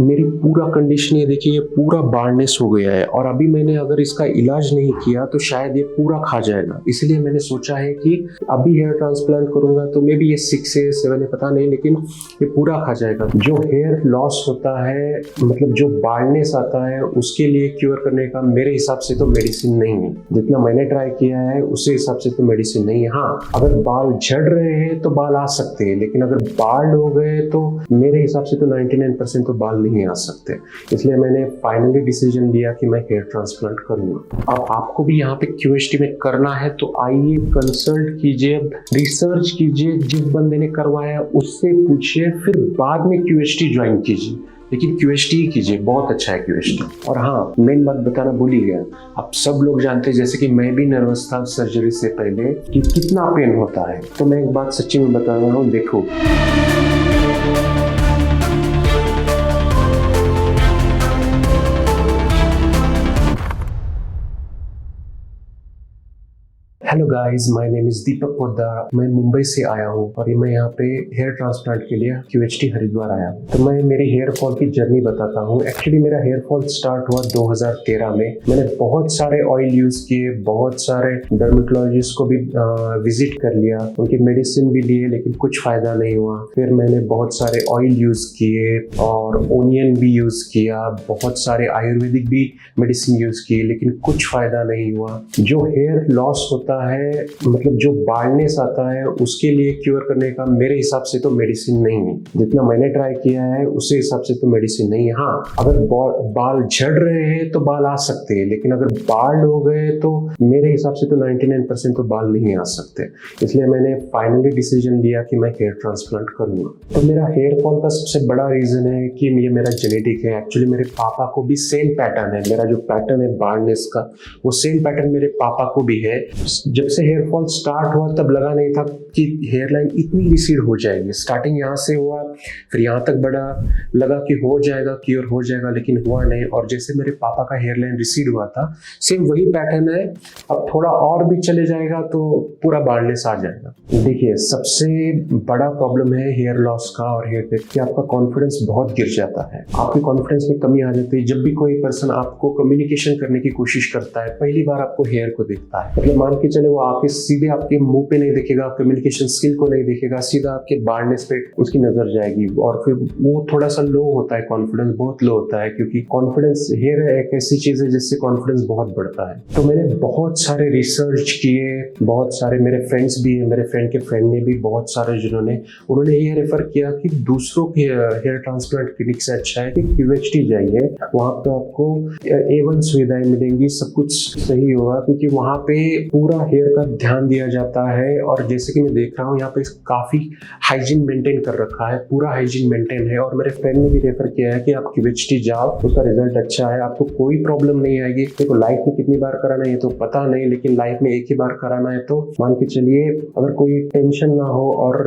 मेरी पूरा कंडीशन ये देखिए, ये पूरा बार्डनेस हो गया है और अभी मैंने अगर इसका इलाज नहीं किया तो शायद ये पूरा खा जाएगा। इसलिए मैंने सोचा है कि अभी हेयर ट्रांसप्लांट करूंगा तो मे बी ये 6 से 7 है, पता नहीं, लेकिन ये पूरा खा जाएगा। जो हेयर लॉस होता है, मतलब जो बार्डनेस आता है, उसके लिए क्योर करने का मेरे हिसाब से तो मेडिसिन नहीं है। जितना मैंने ट्राई किया है उसी हिसाब से तो मेडिसिन नहीं है। हाँ, अगर बाल झड़ रहे हैं तो बाल आ सकते हैं, लेकिन अगर बाल हो गए तो मेरे हिसाब से तो 99% तो बाल नहीं आ सकते। इसलिए मैंने फाइनली डिसीजन लिया कि मैं हेयर ट्रांसप्लांट करूंगा। अब आपको भी यहाँ पे क्यूएचटी में करना है तो आइए, कंसल्ट कीजिए, रिसर्च कीजिए, जिस बंदे ने करवाया उससे पूछिए, फिर बाद में क्यूएचटी ज्वाइन कीजिए। लेकिन क्यूएचटी ही कीजिए, बहुत अच्छा है क्यूएचटी। और हाँ, मेन बात बताना भूल ही गया, अब सब लोग जानते हैं, जैसे कि मैं भी नर्वस था सर्जरी से पहले, कि कितना पेन होता है। तो मैं एक बात सच्ची में बता रहा हूँ, देखो, hello guys, my name is Deepak Poddar. मैं मुंबई से आया हूँ और मैं यहाँ पे हेयर ट्रांसप्लांट के लिए क्यूएचटी हरिद्वार आया हूँ। तो मैं मेरी हेयर फॉल की जर्नी बताता हूँ। एक्चुअली मेरा हेयर फॉल स्टार्ट हुआ 2013 में। मैंने बहुत सारे ऑयल यूज किए, बहुत सारे डर्मेटोलॉजिस्ट को भी विजिट कर लिया, उनकी मेडिसिन भी लिए, लेकिन कुछ फायदा नहीं हुआ। फिर मैंने बहुत सारे ऑयल यूज किए और ओनियन भी यूज किया, बहुत सारे आयुर्वेदिक भी मेडिसिन यूज किए, लेकिन कुछ फायदा नहीं हुआ। जो हेयर लॉस होता है, मतलब जो बार्डनेस आता है, उसके लिए क्योर करने का मेरे हिसाब से तो मेडिसिन नहीं है। जितना मैंने ट्राई किया है उसी हिसाब से तो मेडिसिन नहीं है। हाँ, अगर बाल झड़ रहे हैं तो बाल आ सकते हैं, लेकिन अगर बाल हो गए तो मेरे हिसाब से तो 99% तो बाल नहीं आ सकते। इसलिए मैंने फाइनली डिसीजन लिया कि मैं हेयर ट्रांसप्लांट करूंगा। तो मेरा हेयर फॉल का सबसे बड़ा रीजन है कि ये मेरा जेनेटिक है। एक्चुअली मेरे पापा को भी सेम पैटर्न है, मेरा जो पैटर्न है बार्डनेस का, वो सेम पैटर्न मेरे पापा को भी है। जब से हेयर फॉल स्टार्ट हुआ तब लगा नहीं था कि हेयर लाइन इतनी रिसीड हो जाएगी। स्टार्टिंग यहाँ से हुआ, फिर यहाँ तक बढ़ा, लगा कि हो जाएगा, क्योर हो जाएगा, लेकिन हुआ नहीं। और जैसे मेरे पापा का हेयर लाइन रिसीड हुआ था, सेम वही पैटर्न है। अब थोड़ा और भी चले जाएगा तो पूरा बार्डनेस आ जाएगा। देखिए, सबसे बड़ा प्रॉब्लम है हेयर लॉस का और हेयर डेथ कि आपका कॉन्फिडेंस बहुत गिर जाता है, आपके कॉन्फिडेंस में कमी आ जाती है। जब भी कोई पर्सन आपको कम्युनिकेशन करने की कोशिश करता है, पहली बार आपको हेयर को देखता है, मतलब मान के चले वो आके सीधे आपके मुंह पे नहीं देखेगा, कम्युनिकेशन स्किल को नहीं देखेगा, सीधा आपके बार्डनेस पे उसकी नजर जाएगी। और फिर वो थोड़ा सा लो होता है, कॉन्फिडेंस बहुत लो होता है, क्योंकि कॉन्फिडेंस, हेयर एक ऐसी चीज है जिससे कॉन्फिडेंस बहुत बढ़ता है। तो मैंने बहुत सारे रिसर्च किए, बहुत सारे मेरे फ्रेंड्स भी है, मेरे फ्रेंड के फ्रेंड ने भी बहुत सारे, उन्होंने ये रेफर किया कि दूसरों के हेयर ट्रांसप्लांट क्लिनिक से अच्छा है कि क्यूएचटी जाइए, वहां पे आपको A1 सुविधाएं मिलेंगी, सब कुछ सही होगा, क्योंकि वहां पे पूरा हेयर का ध्यान दिया जाता है। और जैसे कि मैं देख रहा हूँ यहाँ पे काफी हाइजीन मेंटेन कर रखा है, पूरा हाइजीन मेंटेन है। और मेरे फ्रेंड ने भी रेफर किया है कि आप क्यूएचटी जाओ, उसका रिजल्ट अच्छा है, आपको कोई प्रॉब्लम नहीं आएगी। देखो, लाइफ में कितनी बार कराना है तो पता नहीं, लेकिन लाइफ में एक ही बार कराना है तो मान के चलिए, अगर कोई टेंशन ना हो और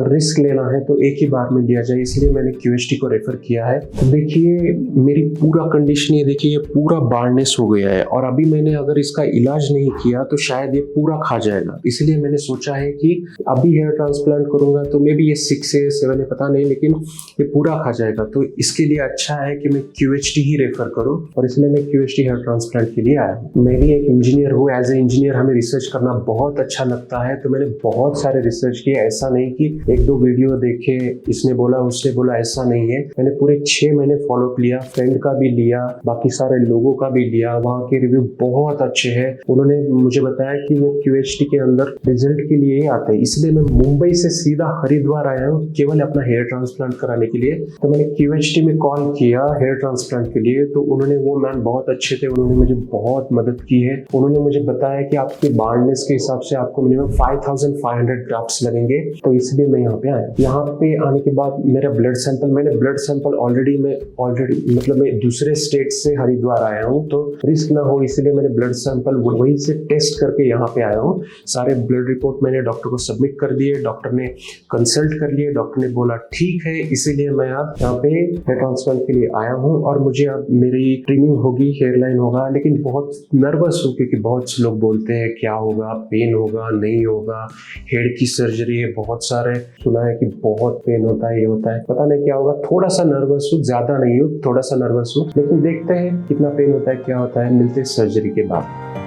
रिस्क लेना है तो एक ही बार में दिया जाए। इसलिए मैंने क्यूएचटी को रेफर किया है। तो देखिए, मेरी पूरा कंडीशन ये देखिए, ये पूरा बार्डनेस हो गया है और अभी मैंने अगर इसका इलाज नहीं किया तो शायद ये पूरा खा जाएगा। इसलिए मैंने सोचा है कि अभी हेयर ट्रांसप्लांट करूंगा तो मे बी ये 6 से 7 है, पता नहीं, लेकिन ये पूरा खा जाएगा। तो इसके लिए अच्छा है कि मैं क्यूएचटी ही रेफर करूं और इसलिए मैं क्यूएचटी हेयर ट्रांसप्लांट के लिए आया हूं। मैं भी एक इंजीनियर हूँ, एज ए इंजीनियर हमें रिसर्च करना बहुत अच्छा लगता है। तो मैंने बहुत सारे रिसर्च किए, ऐसा नहीं कि एक दो वीडियो देखे, इसने बोला उसने बोला, ऐसा नहीं है। मैंने पूरे 6 महीने फॉलोअप लिया, फ्रेंड का भी लिया, बाकी सारे लोगों का भी लिया, वहाँ के रिव्यू बहुत अच्छे हैं। उन्होंने मुझे बताया कि वो क्यूएचटी के अंदर रिजल्ट के लिए ही आते हैं। इसलिए मैं मुंबई से सीधा हरिद्वार आया हूँ केवल अपना हेयर ट्रांसप्लांट कराने के लिए। तो मैंने क्यूएचटी में कॉल किया हेयर ट्रांसप्लांट के लिए, तो उन्होंने, वो मैम बहुत अच्छे थे, उन्होंने मुझे बहुत मदद की है। उन्होंने मुझे बताया कि आपके बार्डनेस के हिसाब से आपको मिनिमम 5500 ग्राफ्ट्स लगेंगे। तो इसलिए मैं यहाँ पे आया। यहाँ पे आने के बाद मेरा ब्लड सैंपल, मैंने ब्लड सैंपल ऑलरेडी मतलब मैं दूसरे स्टेट से हरिद्वार आया हूँ, तो रिस्क ना हो इसलिए मैंने ब्लड सैंपल वहीं से टेस्ट करके यहाँ यहाँ पे आया हूँ। सारे ब्लड रिपोर्ट मैंने डॉक्टर को सबमिट कर दिए, डॉक्टर ने कंसल्ट कर लिए, डॉक्टर ने बोला ठीक है, इसीलिए मैं अब यहाँ पे हेयर ट्रांसप्लांट के लिए आया हूँ। और मुझे अब मेरी ट्रिमिंग होगी, हेयर लाइन होगा, लेकिन बहुत नर्वस हूँ क्योंकि बहुत से लोग बोलते हैं क्या होगा, पेन होगा नहीं होगा, हेड की सर्जरी है, बहुत सारे सुना है कि बहुत पेन होता है, ये होता है, पता नहीं क्या होगा। थोड़ा सा नर्वस हूँ, ज्यादा नहीं हूँ, थोड़ा सा नर्वस हूँ, लेकिन देखते हैं कितना पेन होता है, क्या होता है, मिलते हैं सर्जरी के बाद।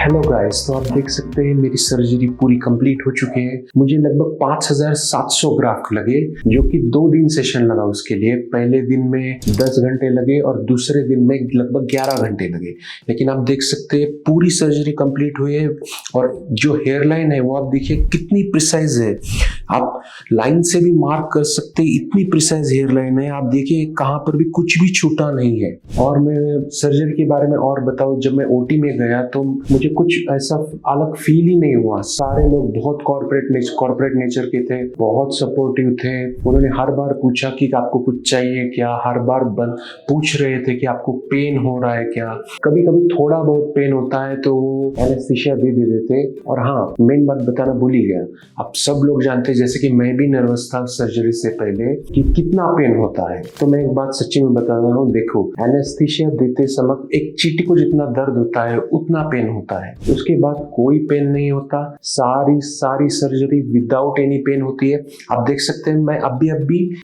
हेलो गाइस, तो आप देख सकते हैं मेरी सर्जरी पूरी कंप्लीट हो चुकी है। मुझे लगभग 5700 ग्राफ्ट लगे, जो कि 2 दिन सेशन लगा उसके लिए। पहले दिन में 10 घंटे लगे और दूसरे दिन में लगभग 11 घंटे लगे। लेकिन आप देख सकते हैं पूरी सर्जरी कंप्लीट हुई है और जो हेयर लाइन है वो आप देखिए कितनी प्रिसाइज है। आप लाइन से भी मार्क कर सकते हैं, इतनी प्रिसाइज हेयर लाइन है। आप देखिए कहाँ पर भी कुछ भी छूटा नहीं है। और मैं सर्जरी के बारे में और बताऊं, जब मैं ओटी में गया तो मुझे कुछ ऐसा अलग फील ही नहीं हुआ। सारे लोग बहुत कॉर्पोरेट नेचर के थे, बहुत सपोर्टिव थे। उन्होंने हर बार पूछा कि आपको कुछ चाहिए क्या, हर बार पूछ रहे थे कि आपको पेन हो रहा है क्या। कभी कभी थोड़ा बहुत पेन होता है तो वो एनेस्थीसिया दे देते। और हाँ, मेन बात बताना भूल ही गया, आप सब लोग जानते हैं जैसे कि मैं भी नर्वस था सर्जरी से पहले कि कितना पेन होता है। तो मैं एक बात सच्ची में बता रहा हूँ, देखो एनेस्थीसिया देते समय एक चींटी को जितना दर्द होता है उतना पेन होता है, उसके बाद कोई पेन नहीं होता। सारी सर्जरी विदाउट एनी पेन होती है। आप देख सकते हैं मैं अभी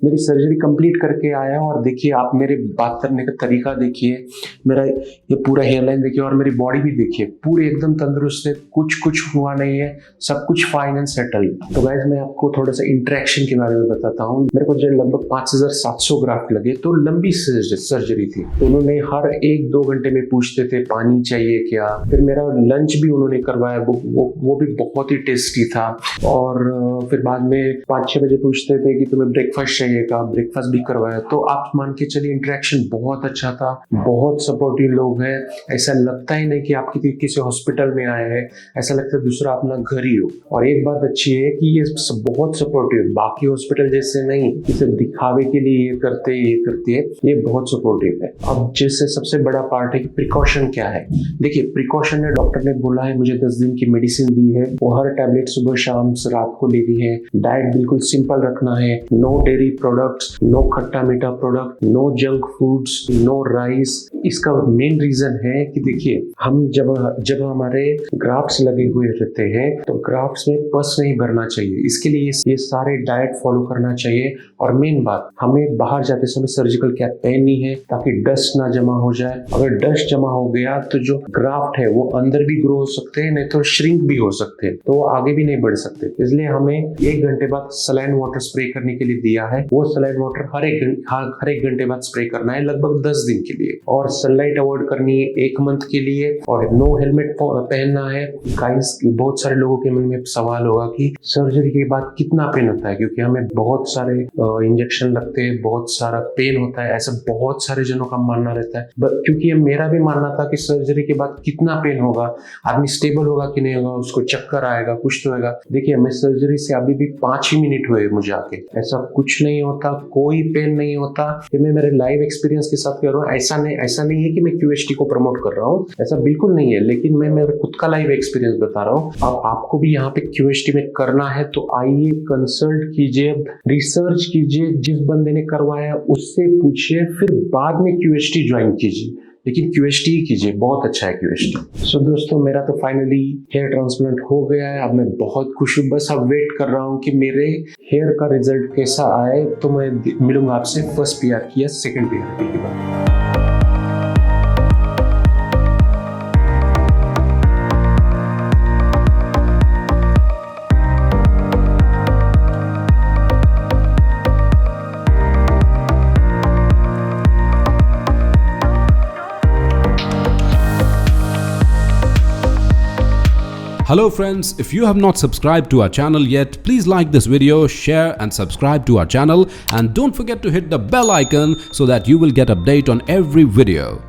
मेरी सर्जरी कंप्लीट करके आया हूँ और देखिए आप मेरे बात करने का तरीका देखिए, मेरा ये पूरा हेयरलाइन देखिए और मेरी बॉडी भी देखिए, पूरे एकदम तंदुरुस्त है, कुछ हुआ नहीं है, सब कुछ फाइन एंड सेटल। तो गाइस मैं आपको थोड़ा सा इंटरेक्शन के बारे में बताता हूँ। मेरे को जो लगभग 5700 ग्राफ्ट लगे, तो लंबी सर्जरी थी। तो उन्होंने हर 1-2 घंटे में पूछते थे पानी चाहिए क्या। फिर मेरा लंच भी उन्होंने करवाया, वो भी बहुत ही टेस्टी था। और फिर बाद में 5-6 बजे पूछते थे कि तुम्हें ब्रेकफास्ट चाहिए क्या, ब्रेकफास्ट भी करवाया। तो आप मान के चलिए इंटरेक्शन बहुत अच्छा था, बहुत सपोर्टिव लोग हैं। ऐसा लगता ही नहीं कि आप किसी हॉस्पिटल में आए हैं, ऐसा लगता है दूसरा अपना घर ही हो। और एक बात अच्छी है कि ये बहुत सपोर्टिव, बाकी हॉस्पिटल जैसे नहीं कि सिर्फ दिखावे के लिए ये करते हैं, ये बहुत सपोर्टिव है। अब जैसे सबसे बड़ा पार्ट है कि प्रिकॉशन क्या है। देखिए प्रिकॉशन है, डॉक्टर ने बोला है मुझे 10 दिन की मेडिसिन दी है, वो हर टैबलेट सुबह शाम रात को लेनी है। डाइट बिल्कुल सिंपल रखना है, नो डेयरी प्रोडक्ट्स, नो खट्टा मीठा product, no junk foods, no rice. इसका मेन रीजन है कि देखिए हम जब हमारे ग्राफ्ट्स लगे हुए रहते हैं तो ग्राफ्ट्स में पस नहीं भरना चाहिए, इसके लिए ये सारे डाइट फॉलो करना चाहिए। और मेन बात, हमें बाहर जाते समय सर्जिकल कैप पहननी है ताकि डस्ट ना जमा हो जाए। अगर डस्ट जमा हो गया तो जो ग्राफ्ट है वो अंदर भी ग्रो हो सकते हैं, नहीं तो श्रिंक भी हो सकते हैं, तो आगे भी नहीं बढ़ सकते। इसलिए हमें 1 घंटे बाद सलाइन वाटर स्प्रे करने के लिए दिया है। वो सलाइन वाटर हर एक घंटे बाद स्प्रे करना है, लगभग 10 दिन के लिए। और सनलाइट अवॉइड करनी है 1 मंथ के लिए। और नो हेलमेट पहनना है। गाइस बहुत सारे लोगों के मन में सवाल होगा कि सर्जरी के बाद कितना पेन होता है, क्योंकि हमें बहुत सारे इंजेक्शन लगते हैं, बहुत सारा पेन होता है, ऐसा बहुत सारे जनों का मानना रहता है। क्योंकि ये मेरा भी मानना था कि सर्जरी के बाद कितना पेन होगा, आदमी स्टेबल होगा कि नहीं होगा, उसको चक्कर आएगा, कुछ तो होगा। देखिए मैं सर्जरी से अभी भी 5 ही मिनट हुए मुझे आके, ऐसा कुछ नहीं होता, कोई पेन नहीं होता। ये मैं मेरे लाइव एक्सपीरियंस के साथ कह रहा हूँ। ऐसा नहीं है कि मैं QHT को प्रमोट कर रहा हूँ, ऐसा बिल्कुल नहीं है, लेकिन मैं मेरा खुद का लाइव एक्सपीरियंस बता रहा हूँ। अब आपको भी यहाँ पे QHT में करना है तो आइए, कंसल्ट कीजिए, रिसर्च कीजिए, जिस बंदे ने करवाया उससे पूछिए, फिर बाद में QHT ज्वाइन कीजिए, लेकिन QHT ही कीजिए, बहुत अच्छा है QHT। सो दोस्तों मेरा तो फाइनली हेयर ट्रांसप्लांट हो गया है। अब मैं बहुत खुश हूँ, बस अब वेट कर रहा हूँ कि मेरे हेयर का रिजल्ट कैसा आए, तो मैं मिलूंगा आपसे फर्स्ट PRP या सेकंड PRP के बाद। Hello friends, if you have not subscribed to our channel yet, please like this video, share and subscribe to our channel, and don't forget to hit the bell icon so that you will get update on every video.